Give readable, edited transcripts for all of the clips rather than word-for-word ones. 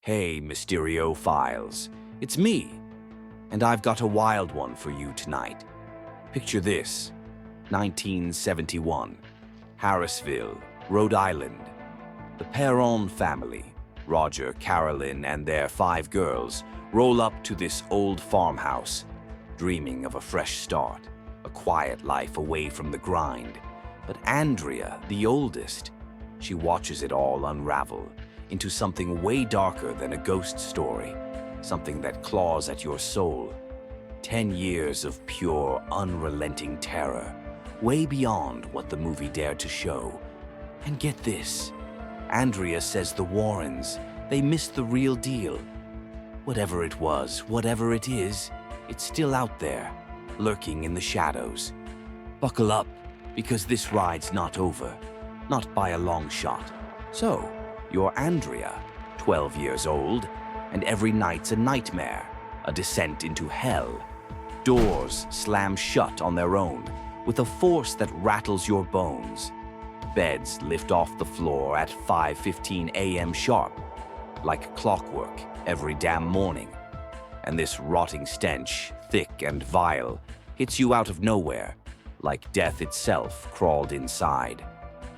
Hey, Mysteriophiles, it's me, and I've got a wild one for you tonight. Picture this, 1971, Harrisville, Rhode Island. The Perron family, Roger, Carolyn, and their 5 girls, roll up to this old farmhouse, dreaming of a fresh start, a quiet life away from the grind. But Andrea, the oldest, she watches it all unravel into something way darker than a ghost story, something that claws at your soul. 10 years of pure, unrelenting terror, way beyond what the movie dared to show. And get this, Andrea says the Warrens, they missed the real deal. Whatever it was, whatever it is, it's still out there, lurking in the shadows. Buckle up, because this ride's not over, not by a long shot. So, you're Andrea, 12 years old, and every night's a nightmare, a descent into hell. Doors slam shut on their own, with a force that rattles your bones. Beds lift off the floor at 5:15 a.m. sharp, like clockwork every damn morning. And this rotting stench, thick and vile, hits you out of nowhere, like death itself crawled inside.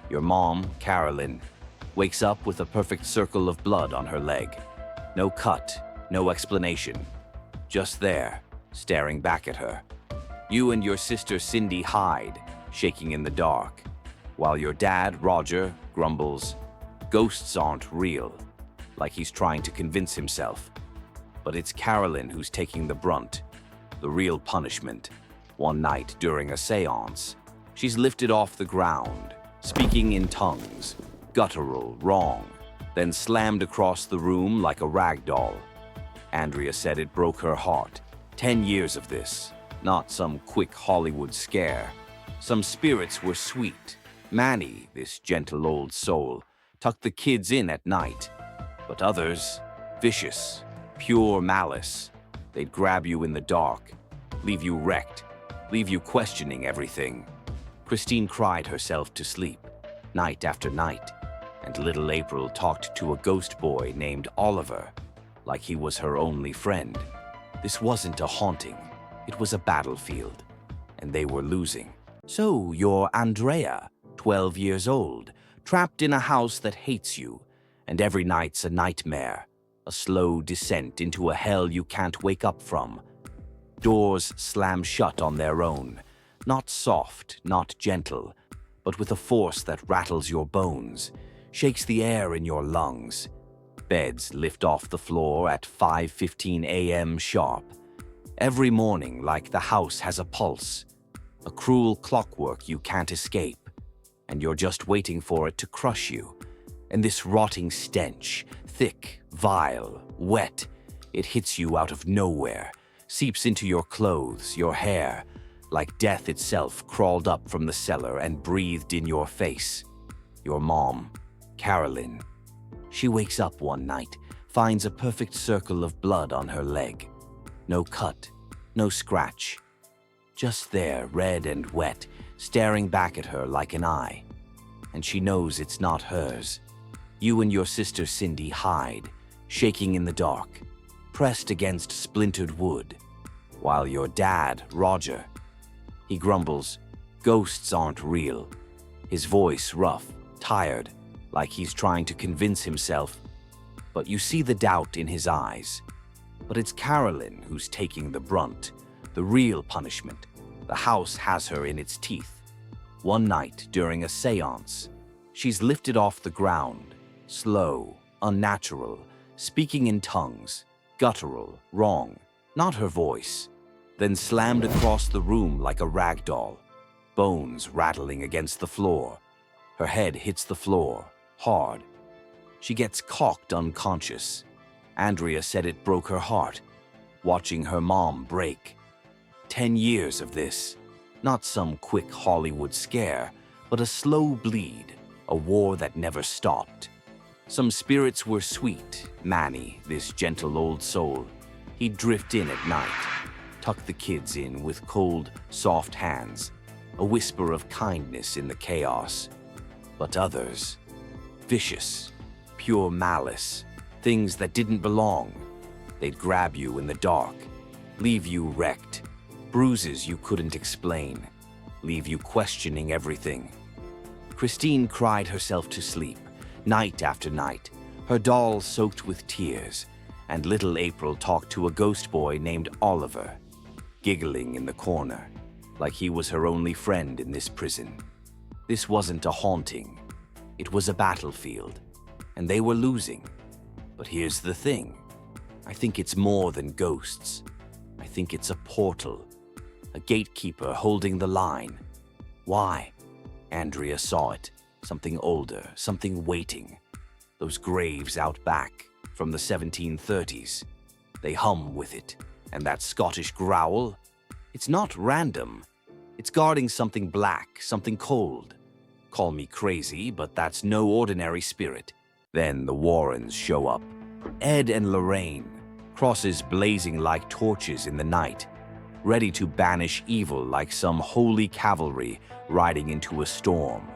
Your mom, Carolyn, wakes up with a perfect circle of blood on her leg. No cut, no explanation. Just there, staring back at her. You and your sister Cindy hide, shaking in the dark, while your dad, Roger, grumbles, "Ghosts aren't real," like he's trying to convince himself. But it's Carolyn who's taking the brunt, the real punishment. One night during a séance, she's lifted off the ground, speaking in tongues, guttural, wrong, then slammed across the room like a rag doll. Andrea said it broke her heart. 10 years of this, not some quick Hollywood scare. Some spirits were sweet. Manny, this gentle old soul, tucked the kids in at night. But others, vicious, pure malice. They'd grab you in the dark, leave you wrecked, leave you questioning everything. Christine cried herself to sleep, night after night, and little April talked to a ghost boy named Oliver, like he was her only friend. This wasn't a haunting, it was a battlefield, and they were losing. So you're Andrea, 12 years old, trapped in a house that hates you, and every night's a nightmare, a slow descent into a hell you can't wake up from. Doors slam shut on their own, not soft, not gentle, but with a force that rattles your bones, shakes the air in your lungs. Beds lift off the floor at 5:15 a.m. sharp. Every morning, like the house has a pulse, a cruel clockwork you can't escape, and you're just waiting for it to crush you. And this rotting stench, thick, vile, wet, it hits you out of nowhere, seeps into your clothes, your hair, like death itself crawled up from the cellar and breathed in your face. Your mom, Carolyn. She wakes up one night, finds a perfect circle of blood on her leg. No cut, no scratch. Just there, red and wet, staring back at her like an eye. And she knows it's not hers. You and your sister Cindy hide, shaking in the dark, pressed against splintered wood, while your dad, Roger, he grumbles, "Ghosts aren't real." His voice rough, tired, like he's trying to convince himself. But you see the doubt in his eyes. But it's Carolyn who's taking the brunt, the real punishment. The house has her in its teeth. One night during a séance, she's lifted off the ground, slow, unnatural, speaking in tongues, guttural, wrong, not her voice, then slammed across the room like a rag doll, bones rattling against the floor. Her head hits the floor, hard. She gets cocked unconscious. Andrea said it broke her heart, watching her mom break. 10 years of this, not some quick Hollywood scare, but a slow bleed, a war that never stopped. Some spirits were sweet. Manny, this gentle old soul, he'd drift in at night, tuck the kids in with cold, soft hands, a whisper of kindness in the chaos. But others, vicious, pure malice, things that didn't belong. They'd grab you in the dark, leave you wrecked, bruises you couldn't explain, leave you questioning everything. Christine cried herself to sleep, night after night, her doll soaked with tears, and little April talked to a ghost boy named Oliver, giggling in the corner, like he was her only friend in this prison. This wasn't a haunting, it was a battlefield, and they were losing. But here's the thing, I think it's more than ghosts. I think it's a portal, a gatekeeper holding the line. Why? Andrea saw it, something older, something waiting. Those graves out back from the 1730s. They hum with it, and that Scottish growl, it's not random. It's guarding something black, something cold. Call me crazy, but that's no ordinary spirit. Then the Warrens show up. Ed and Lorraine, crosses blazing like torches in the night, ready to banish evil like some holy cavalry riding into a storm.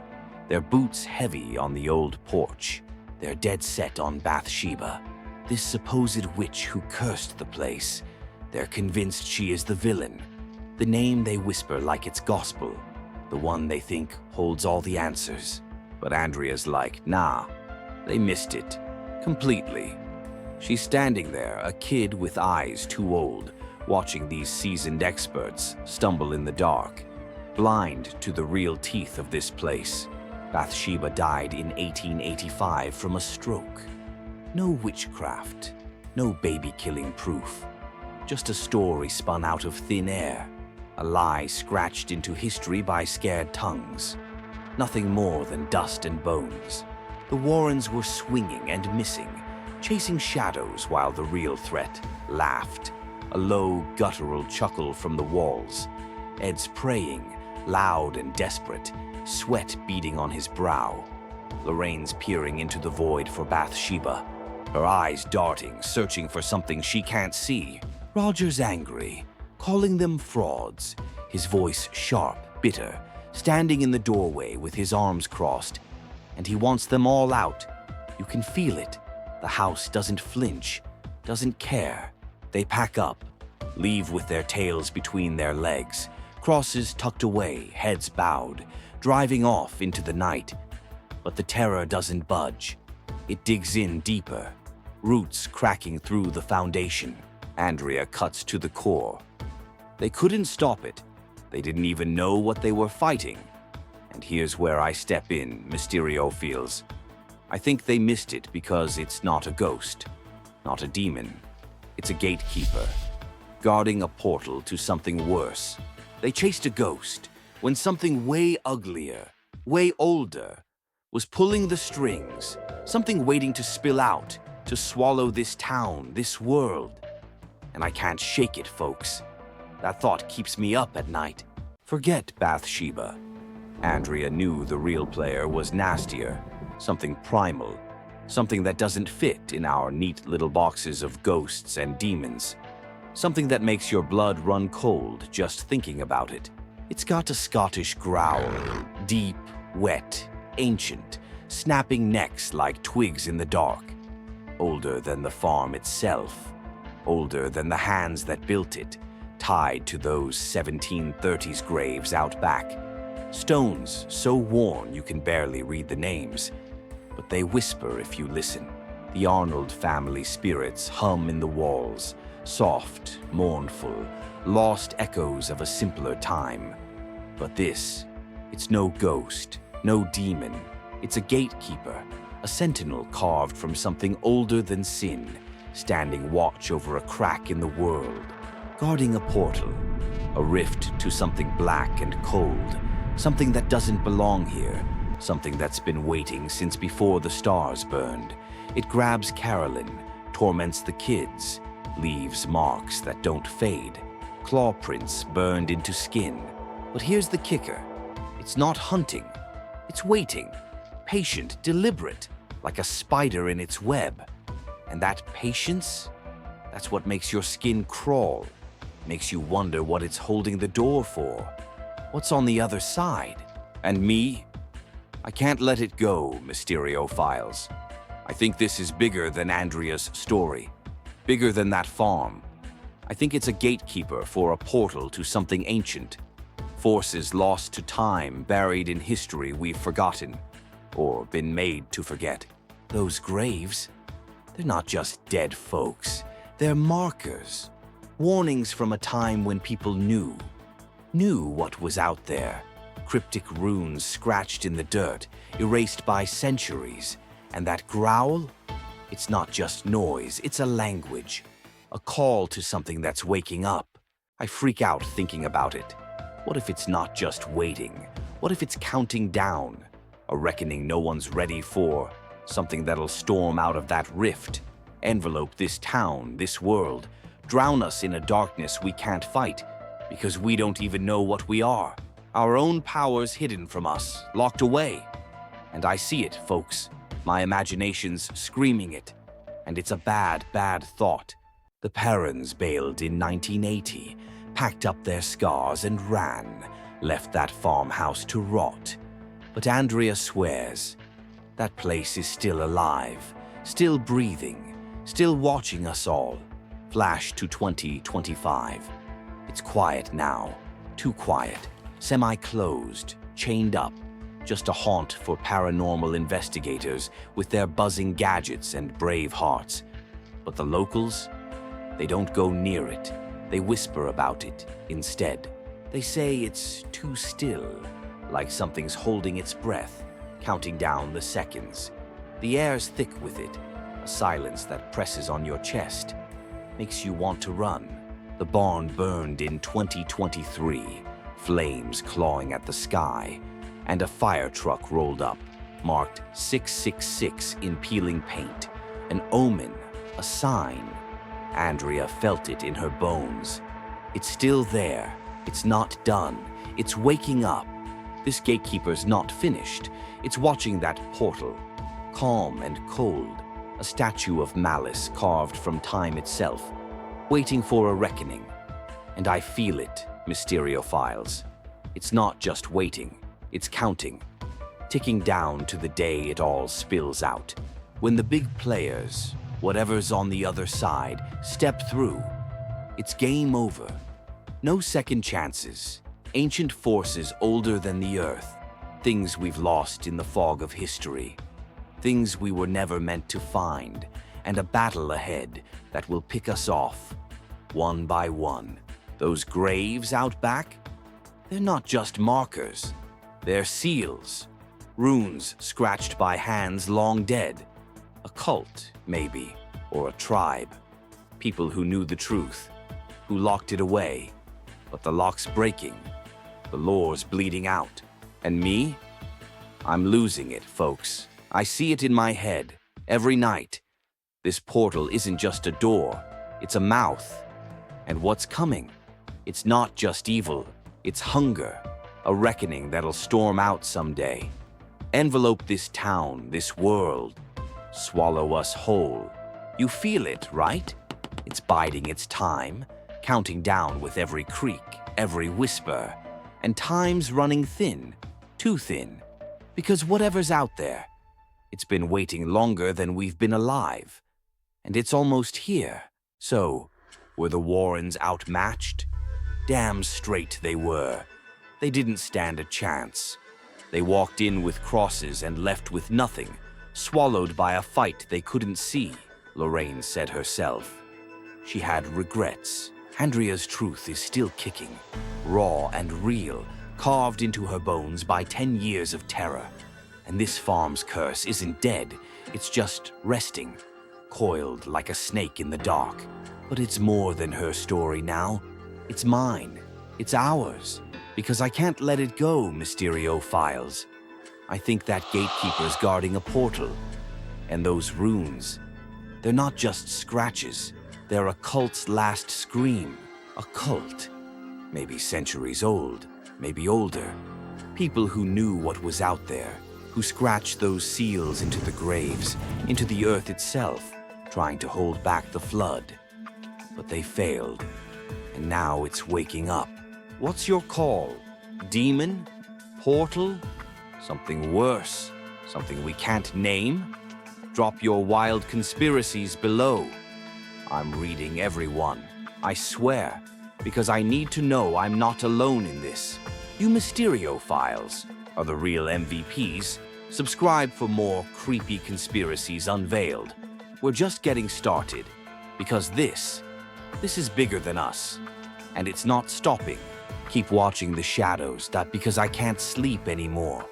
Their boots heavy on the old porch. They're dead set on Bathsheba, this supposed witch who cursed the place. They're convinced she is the villain, the name they whisper like it's gospel, the one they think holds all the answers. But Andrea's like, nah, they missed it. Completely. She's standing there, a kid with eyes too old, watching these seasoned experts stumble in the dark, blind to the real teeth of this place. Bathsheba died in 1885 from a stroke. No witchcraft, no baby-killing proof. Just a story spun out of thin air, a lie scratched into history by scared tongues. Nothing more than dust and bones. The Warrens were swinging and missing, chasing shadows while the real threat laughed. A low, guttural chuckle from the walls. Ed's praying, loud and desperate, sweat beading on his brow. Lorraine's peering into the void for Bathsheba, her eyes darting, searching for something she can't see. Roger's angry, calling them frauds, his voice sharp, bitter, standing in the doorway with his arms crossed. And he wants them all out. You can feel it. The house doesn't flinch, doesn't care. They pack up, leave with their tails between their legs, crosses tucked away, heads bowed, driving off into the night. But the terror doesn't budge. It digs in deeper, roots cracking through the foundation. Andrea cuts to the core. They couldn't stop it. They didn't even know what they were fighting. And here's where I step in, Mysteriophiles. I think they missed it because it's not a ghost, not a demon. It's a gatekeeper, guarding a portal to something worse. They chased a ghost when something way uglier, way older, was pulling the strings, something waiting to spill out, to swallow this town, this world. And I can't shake it, folks. That thought keeps me up at night. Forget Bathsheba. Andrea knew the real player was nastier, something primal, something that doesn't fit in our neat little boxes of ghosts and demons, something that makes your blood run cold just thinking about it. It's got a Scottish growl, deep, wet, ancient, snapping necks like twigs in the dark, older than the farm itself, older than the hands that built it, tied to those 1730s graves out back. Stones so worn you can barely read the names, but they whisper if you listen. The Arnold family spirits hum in the walls, soft, mournful, lost echoes of a simpler time. But this, it's no ghost, no demon. It's a gatekeeper, a sentinel carved from something older than sin, standing watch over a crack in the world, guarding a portal, a rift to something black and cold, something that doesn't belong here, something that's been waiting since before the stars burned. It grabs Carolyn, torments the kids, leaves marks that don't fade, claw prints burned into skin. But here's the kicker. It's not hunting. It's waiting, patient, deliberate, like a spider in its web. And that patience, that's what makes your skin crawl, makes you wonder what it's holding the door for. What's on the other side? And me? I can't let it go, Mysteriophiles. I think this is bigger than Andrea's story, bigger than that farm. I think it's a gatekeeper for a portal to something ancient. Forces lost to time, buried in history we've forgotten, or been made to forget. Those graves, they're not just dead folks. They're markers, warnings from a time when people knew what was out there. Cryptic runes scratched in the dirt, erased by centuries. And that growl? It's not just noise, it's a language. A call to something that's waking up. I freak out thinking about it. What if it's not just waiting? What if it's counting down? A reckoning no one's ready for. Something that'll storm out of that rift. Envelope this town, this world. Drown us in a darkness we can't fight. Because we don't even know what we are. Our own powers hidden from us, locked away. And I see it, folks. My imagination's screaming it. And it's a bad, bad thought. The Perrons bailed in 1980, packed up their scars and ran, left that farmhouse to rot. But Andrea swears that place is still alive, still breathing, still watching us all. Flash to 2025. It's quiet now, too quiet, semi-closed, chained up. Just a haunt for paranormal investigators with their buzzing gadgets and brave hearts. But the locals, they don't go near it. They whisper about it instead. They say it's too still, like something's holding its breath, counting down the seconds. The air's thick with it, a silence that presses on your chest, makes you want to run. The barn burned in 2023, flames clawing at the sky, and a fire truck rolled up, marked 666 in peeling paint. An omen, a sign. Andrea felt it in her bones. It's still there. It's not done. It's waking up. This gatekeeper's not finished. It's watching that portal, calm and cold, a statue of malice carved from time itself, waiting for a reckoning. And I feel it, Mysteriophiles. It's not just waiting. It's counting, ticking down to the day it all spills out. When the big players, whatever's on the other side, step through, it's game over. No second chances. Ancient forces older than the earth. Things we've lost in the fog of history. Things we were never meant to find. And a battle ahead that will pick us off, one by one. Those graves out back? They're not just markers. They're seals, runes scratched by hands long dead. A cult, maybe, or a tribe. People who knew the truth, who locked it away. But the lock's breaking, the lore's bleeding out. And me? I'm losing it, folks. I see it in my head, every night. This portal isn't just a door, it's a mouth. And what's coming? It's not just evil, it's hunger. A reckoning that'll storm out someday. Envelope this town, this world. Swallow us whole. You feel it, right? It's biding its time, counting down with every creak, every whisper. And time's running thin, too thin. Because whatever's out there, it's been waiting longer than we've been alive. And it's almost here. So, were the Warrens outmatched? Damn straight they were. They didn't stand a chance. They walked in with crosses and left with nothing, swallowed by a fight they couldn't see, Lorraine said herself. She had regrets. Andrea's truth is still kicking, raw and real, carved into her bones by 10 years of terror. And this farm's curse isn't dead, it's just resting, coiled like a snake in the dark. But it's more than her story now. It's mine. It's ours. Because I can't let it go, Mysteriophiles. I think that gatekeeper's guarding a portal. And those runes, they're not just scratches. They're a cult's last scream. A cult. Maybe centuries old, maybe older. People who knew what was out there, who scratched those seals into the graves, into the earth itself, trying to hold back the flood. But they failed, and now it's waking up. What's your call? Demon? Portal? Something worse? Something we can't name? Drop your wild conspiracies below. I'm reading every one, I swear, because I need to know I'm not alone in this. You Mysteriophiles are the real MVPs. Subscribe for more creepy conspiracies unveiled. We're just getting started, because this is bigger than us, and it's not stopping. Keep watching the shadows, because I can't sleep anymore.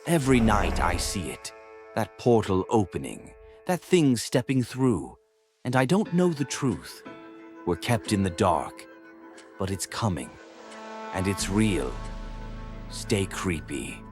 Every night I see it, that portal opening, that thing stepping through, and I don't know the truth. We're kept in the dark, but it's coming, and it's real. Stay creepy.